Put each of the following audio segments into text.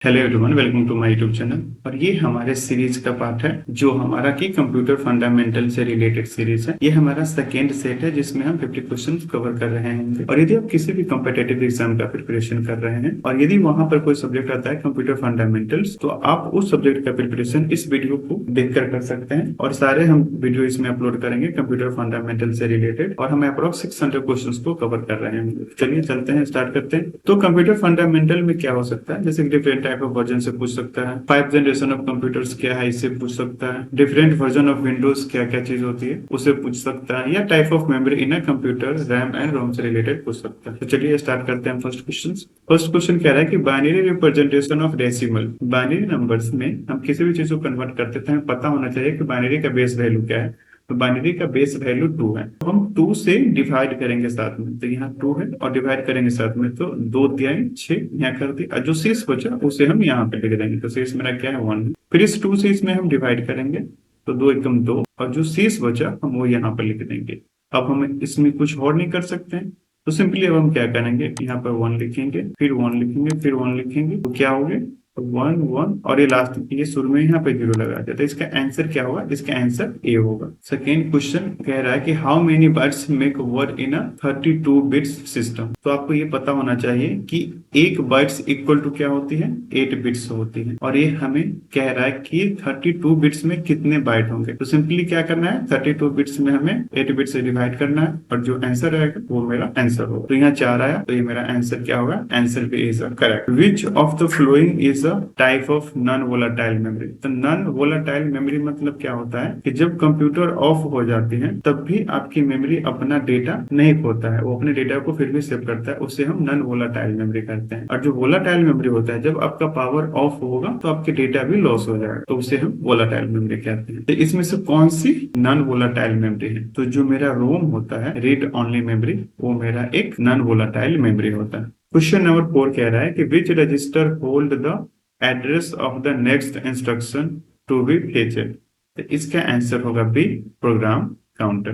Hello everyone, welcome to my YouTube channel. और ये हमारे सीरीज का पार्ट है जो हमारा की कंप्यूटर फंडामेंटल से रिलेटेड सीरीज है। ये हमारा सेकेंड सेट है जिसमें हम 50 क्वेश्चंस कवर कर रहे हैं। और यदि आप किसी भी कॉम्पिटेटिव एग्जाम का प्रिपरेशन कर रहे हैं और यदि वहां पर कोई सब्जेक्ट आता है कंप्यूटर फंडामेंटल्स, तो आप उस सब्जेक्ट का प्रिपरेशन इस वीडियो को देखकर कर सकते हैं। और सारे हम वीडियो इसमें अपलोड करेंगे कंप्यूटर फंडामेंटल से रिलेटेड, और हम अप्रोक्स 600 क्वेश्चन को कवर कर रहे हैं। चलिए चलते हैं, स्टार्ट करते हैं। तो कंप्यूटर फंडामेंटल में क्या हो सकता है, जैसे डिफरेंट टाइप ऑफ वर्जन से पूछ सकता है। 5 जनरेशन ऑफ कंप्यूटर्स क्या है, इससे पूछ सकता है। डिफरेंट वर्जन ऑफ विंडोज क्या क्या चीज होती है, उसे पूछ सकता है। या type of memory in a computer, RAM and ROM से रिलेटेड पूछ सकता है। तो चलिए स्टार्ट करते हैं फर्स्ट क्वेश्चन। फर्स्ट क्वेश्चन कह रहा है कि binary representation of decimal. Binary numbers में हम किसी भी चीज को कन्वर्ट करते थे, हमें पता होना चाहिए कि बाइनरी का बेस वैल्यू क्या है। तो बाइनरी का बेस वैल्यू 2 है, तो हम 2 से डिवाइड करेंगे साथ में। तो यहाँ 2 है और डिवाइड करेंगे साथ में, तो 2 तिहाई 6 यहाँ कर दिया। और जो शेष बचा उसे हम यहाँ पे लिख देंगे। तो शेष मेरा क्या है, 1। फिर इस 2 से इसमें हम डिवाइड करेंगे, तो 2 एकम 2, और जो शेष बचा हम वो यहाँ पर लिख देंगे। अब हम इसमें कुछ और नहीं कर सकते हैं, तो सिंपली अब हम क्या करेंगे, यहाँ पर 1 लिखेंगे, फिर 1 लिखेंगे, फिर 1 लिखेंगे। तो क्या हो गया, 1 1, और ये लास्ट, ये शुरू में यहाँ पे 0 लगा दिया। तो इसका आंसर क्या होगा, इसका आंसर ए होगा। सेकेंड क्वेश्चन कह रहा है कि how many bytes make word in a 32 bits system. तो आपको ये पता होना चाहिए कि एक बाइट्स इक्वल टू क्या होती है, 8 बिट्स होती है। और ये हमें कह रहा है कि 32 बिट्स में कितने बाइट होंगे। तो सिंपली क्या करना है, 32 बिट्स में हमें 8 बिट्स से डिवाइड करना है, और जो आंसर आएगा वो मेरा आंसर होगा। तो यहाँ 4 आया, तो ये मेरा आंसर क्या होगा, आंसर भी is correct. Which of the following is type of non volatile memory. तो नॉन वोलाटाइल मेमोरी मतलब क्या होता है कि जब कंप्यूटर ऑफ हो जाती है तब भी आपकी मेमोरी अपना डेटा नहीं खोता है, वो अपने डेटा को फिर भी सेव करता है। उससे हम नॉन वोलाटाइल मेमोरी कहते हैं। और जो वोलाटाइल मेमोरी होता है, जब आपका पावर ऑफ होगा तो आपके डेटा भी लॉस हो जाएगा, तो उसे हम वोलाटाइल मेमोरी कहते हैं। तो इसमें से कौन सी नॉन वोलाटाइल मेमोरी है, तो जो मेरा रोम होता है, रीड ओनली मेमोरी, वो मेरा एक नॉन वोलाटाइल मेमोरी होता है। क्वेश्चन नंबर 4 कह रहा है कि which register hold the address of the next instruction to be fetched. तो इसका आंसर होगा B, program counter.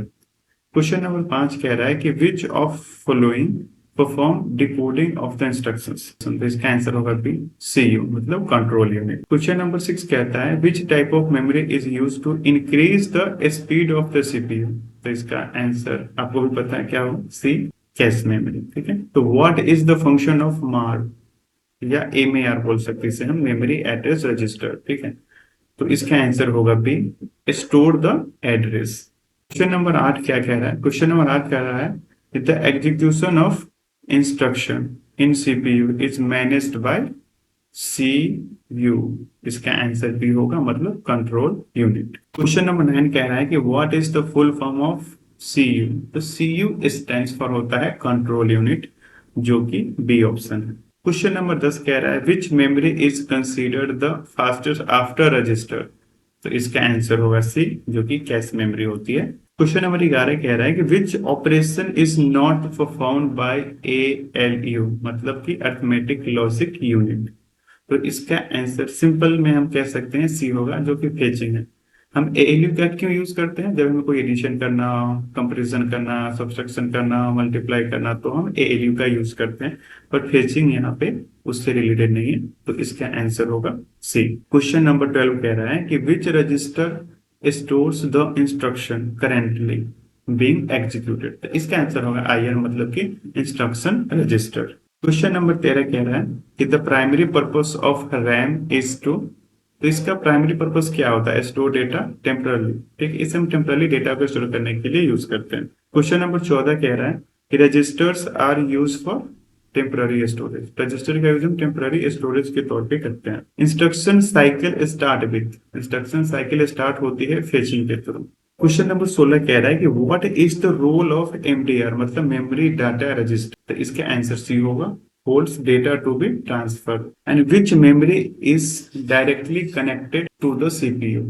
Question number 5 कह रहा है कि which of following perform decoding of the instructions. तो इसका आंसर होगा बी, सीयू, मतलब कंट्रोल यूनिट। क्वेश्चन नंबर 6 कहता है which type of memory is used to increase the speed of the CPU. तो इसका आंसर आपको भी पता है क्या हो, सी, कैश मेमोरी। ठीक है, तो what is the function of मार, या एमएआर बोल सकते हैं हम, मेमोरी एड्रेस रजिस्टर। ठीक है, तो इसका आंसर होगा B, store the address. Question number 8 क्या कह रहा है, क्वेश्चन नंबर 8 कह रहा है the execution of instruction in CPU is managed by CU. इसका आंसर बी होगा, मतलब कंट्रोल यूनिट। क्वेश्चन नंबर 9 कह रहा है कि what is the full form of CU. तो सीयू स्टैंड्स फॉर होता है कंट्रोल यूनिट, जो कि बी ऑप्शन है। क्वेश्चन नंबर 10 कह रहा है which memory is considered the fastest after register. तो इसका आंसर होगा सी, जो कि कैश मेमोरी होती है। क्वेश्चन नंबर 11 कह रहा है कि which operation is not performed by ALU, मतलब कि अरिथमेटिक लॉजिक यूनिट। तो इसका आंसर सिंपल में हम कह सकते हैं सी होगा, जो कि फेचिंग है। हम एएलयू का क्यों यूज करते हैं, जब हमें कोई एडिशन करना हो, कंपैरिजन करना, सब्सट्रैक्शन करना, मल्टीप्लाई करना, तो हम एएलयू का यूज करते हैं। पर फेचिंग यहाँ पे उससे रिलेटेड नहीं है, तो इसका आंसर होगा सी। क्वेश्चन नंबर 12 कह रहा है कि which register stores the instruction currently being executed. तो इसका आंसर होगा आईआर, मतलब कि इंस्ट्रक्शन रजिस्टर। क्वेश्चन नंबर 13 कह रहा है कि the primary purpose of RAM is to. तो इसका प्राइमरी पर्पस क्या होता है, स्टोर डेटा टेम्परली। ठीक है, इसे हम टेम्परली डेटा को स्टोर करने के लिए यूज करते हैं। क्वेश्चन नंबर 14 कह रहा है कि registers are use for temporary storage. Register का यूज हम टेम्पररी स्टोरेज के तौर पे करते हैं। Instruction cycle start with. Instruction cycle start होती है फेचिंग के थ्रू। क्वेश्चन नंबर 16 कह रहा है कि what is the role of MDR, मतलब मेमोरी डाटा रजिस्टर। तो इसका आंसर सी होगा, holds data to be transferred, and which memory is directly connected to the CPU।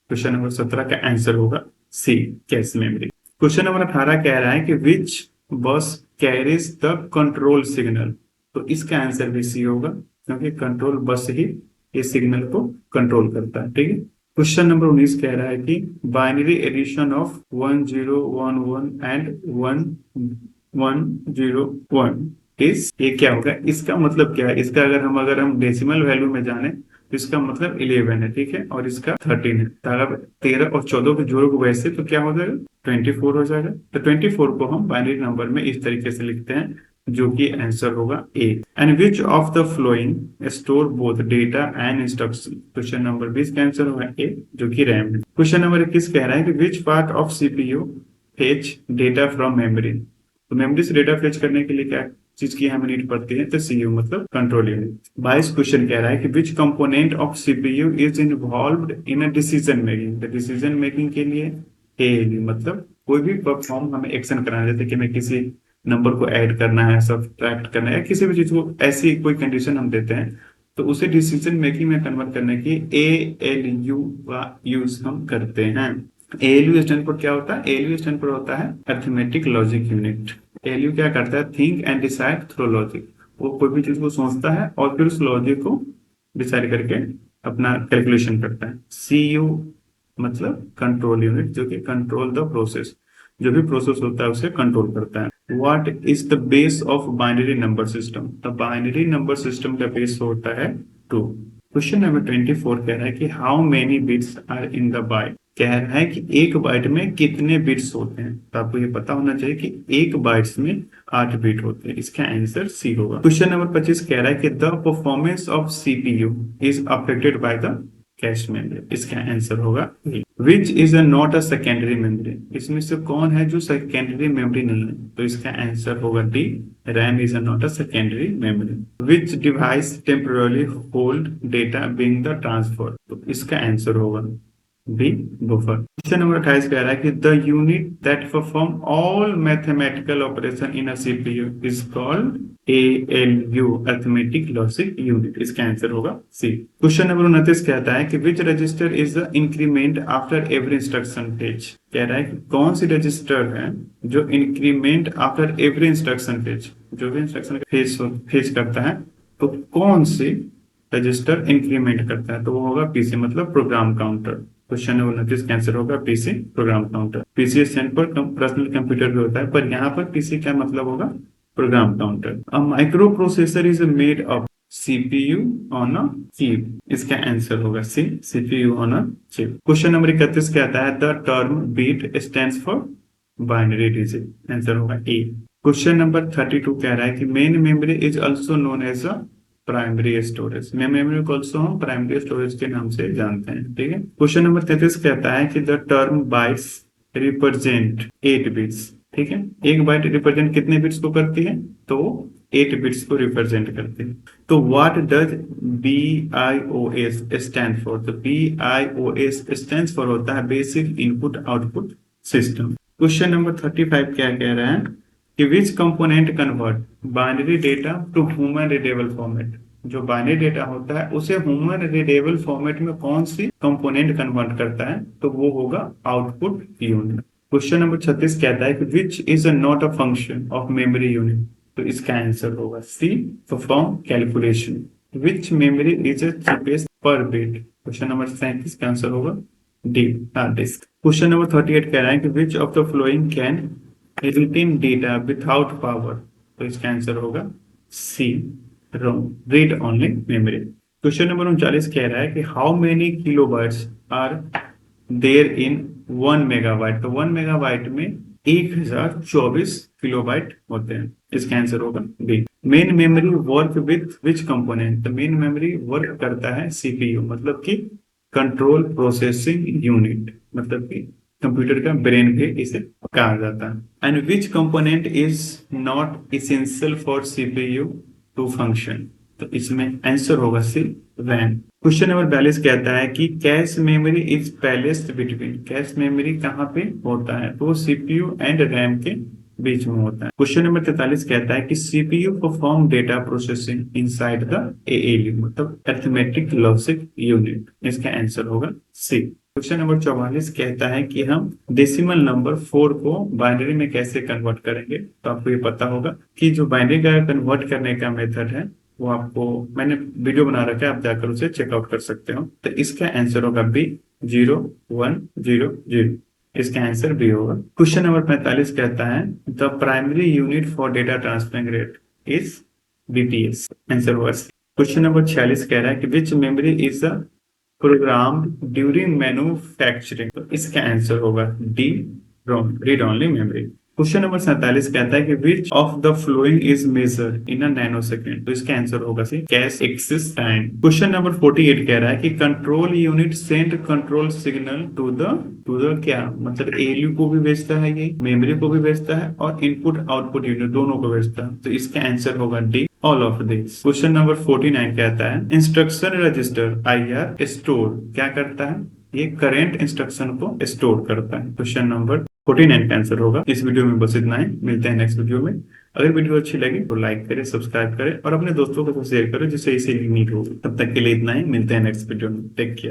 Question number 17 का आंसर होगा C, cache memory. Question number 18 कह रहा है कि which bus carries the control signal। तो इसका आंसर भी सी होगा, क्योंकि कंट्रोल बस ही ये सिग्नल को कंट्रोल करता है। ठीक है, क्वेश्चन नंबर 19 कह रहा है कि binary addition of 1011 and 1101 is, ये क्या होगा, इसका मतलब क्या है, इसका अगर हम डेसिमल वैल्यू में जाने तो इसका मतलब 11 है, ठीक है, और इसका 13 है। तो अगर 13 और 14 को जोड़ोगे वैसे तो क्या हो जाएगा, 24 हो जाएगा। तो 24 को हम बाइनरी नंबर में इस तरीके से लिखते हैं, जो कि आंसर होगा A. And which of the following store both data and instruction, question number 20 का आंसर होगा ए, जो कि रैम है। क्वेश्चन नंबर 21 कह रहा है कि which part of CPU fetch data from memory. तो मेमोरी से डेटा फेच करने के लिए क्या चीज की हमें नीड पड़ती है, तो सीयू मतलब कंट्रोल यूनिट। 22 क्वेश्चन कह रहा है कि which component of CPU is involved in a decision making. तो डिसीजन मेकिंग के लिए एएलयू मतलब कोई भी परफॉर्म हमें एक्शन कराना है, जैसे कि मैं किसी नंबर को ऐड करना है, सब्ट्रैक्ट करना है, या किसी भी चीज को ऐसी कोई कंडीशन हम देते हैं तो उसे डिसीजन मेकिंग में कन्वर्ट करने की एएलयू का यूज हम करते हैं। एएलयू स्टैंड पर क्या होता है, एएलयू स्टैंड पर होता है अरिथमेटिक लॉजिक यूनिट। एएलयू क्या करता है, think and decide through logic. वो कोई भी चीज को सोचता है और फिर उस लॉजिक को डिसाइड करके अपना कैलकुलेशन करता है। सीयू मतलब कंट्रोल यूनिट, जो कि कंट्रोल द प्रोसेस, जो भी प्रोसेस होता है उसे कंट्रोल करता है। What is the base of binary number system? The binary number system का बेस होता है 2। क्वेश्चन नंबर 24 कह रहा है कि how many bits are in the byte। कह रहा है कि एक बाइट में कितने बिट्स होते हैं। तो आपको ये पता होना चाहिए कि एक बाइट्स में 8 बिट होते हैं। इसका आंसर सी होगा। क्वेश्चन नंबर 25 कह रहा है कि the performance of CPU is affected by the cache memory. इसका आंसर होगा विच is not a secondary memory. इसमें से कौन है जो सेकेंडरी मेमोरी नहीं है, तो इसका आंसर होगा D, RAM is not a secondary memory. Which device temporarily hold data being the transfer. तो इसका आंसर होगा बी, बफर। क्वेश्चन नंबर 28 कह रहा है कि the unit that perform all mathematical operation in a CPU is called ALU, arithmetic logic unit. इसका answer होगा C. Question number 29 कहता है कि which register is the increment after every instruction fetch. कह रहा है कि कौन सी रजिस्टर है जो increment after every instruction fetch, जो भी इंस्ट्रक्शन फेच करता है तो कौन सी रजिस्टर इंक्रीमेंट करता है, तो वो होगा पीसी मतलब प्रोग्राम काउंटर। क्वेश्चन नंबर 29 का आंसर होगा PC, program counter. PC stand पर पर्सनल कंप्यूटर भी होता है, पर यहाँ पर पीसी क्या मतलब होगा, program counter. A microprocessor is made of CPU on a chip. इसका आंसर होगा C, CPU on a chip. Question number 31 कहता है the term bit stands for binary digit. Answer होगा ए। क्वेश्चन नंबर 32 कह रहा है कि main memory is also known as a primary storage. Main memory को ऑल्सो हम प्राइमरी स्टोरेज के नाम से जानते हैं, ठीक है। क्वेश्चन नंबर 33 कहता है कि the term bytes represent 8 bits. ठीक है, एक बाइट रिप्रेजेंट कितने बिट्स को करती है, तो 8 बिट्स को रिप्रेजेंट करती है। तो what does BIOS stand for. तो BIOS स्टैंड फॉर होता है basic input output system. Question number 35 क्या कह रहा है कि which component convert binary data to human readable format. जो बाइनरी डेटा होता है उसे ह्यूमन रीडेबल फॉर्मेट में कौन सी कंपोनेंट कन्वर्ट करता है, तो वो होगा आउटपुट यूनिट। क्वेश्चन नंबर 36 कहता है कि which is not a function of memory unit. तो इसका आंसर होगा C, perform calculation. Which memory is cheapest per bit. Question number 37 का आंसर होगा D, hard disk. Question number 38 कह रहा है कि which of the following can retain data without power. तो इसका आंसर होगा C, ROM, read only memory. Question number 39 कह रहा है कि how many kilobytes are there in 1 megabyte. तो 1 मेगाबाइट में 1024 किलोबाइट होते हैं। इसका आंसर होगा B. Main memory work with which component. तो मेन मेमोरी वर्क करता है सीपीयू मतलब कि कंट्रोल प्रोसेसिंग यूनिट, मतलब कि कंप्यूटर का ब्रेन भी इसे कहा जाता है। And which component is not essential for CPU to function. तो इसमें आंसर होगा सी, रैम। क्वेश्चन नंबर 42 कहता है कि cache memory is placed between. Cache memory कहाँ पे होता है, तो सीपीयू एंड रैम के बीच में होता है। क्वेश्चन नंबर 43 कहता है कि CPU perform data processing inside the ALU मतलब अरिथमेटिक लॉजिक यूनिट। इसका आंसर होगा सी। क्वेश्चन नंबर 44 कहता है कि हम डेसिमल नंबर 4 को बाइनरी में कैसे कन्वर्ट करेंगे। तो आपको ये पता होगा कि जो बाइनरी का कन्वर्ट करने का मेथड है वो आपको मैंने वीडियो बना रखा है, आप जाकर उसे चेकआउट कर सकते हो। तो इसका आंसर होगा बी, 0 1 0 0। इसका आंसर बी होगा। क्वेश्चन नंबर 45 कहता है the primary unit for data transferring rate. Is BPS. Answer होगा सी। क्वेश्चन नंबर 46 कह रहा है कि which memory is a program during manufacturing. तो इसका आंसर होगा D, ROM, read only memory. Question number 47 कहता है कि which of the following is measured in a nano second. तो इसका आंसर होगा C, cache axis time. Question number 48 कह रहा है कि control unit send control signal to the क्या, मतलब एएलयू को भी भेजता है, ये मेमोरी को भी भेजता है और इनपुट आउटपुट यूनिट दोनों को भेजता है। तो इसका आंसर होगा D, all of this. Question number 49 कहता है इंस्ट्रक्शन रजिस्टर आईआर स्टोर क्या करता है, ये करेंट इंस्ट्रक्शन को स्टोर करता है। क्वेश्चन नंबर 49 का आंसर होगा। इस वीडियो में बस इतना ही, मिलते हैं नेक्स्ट वीडियो में। अगर वीडियो अच्छी लगी तो लाइक करें, सब्सक्राइब करें और अपने दोस्तों के साथ शेयर करें जिससे इसे नीड हो। तब तक के लिए इतना ही, मिलते हैं नेक्स्ट वीडियो में। Take care.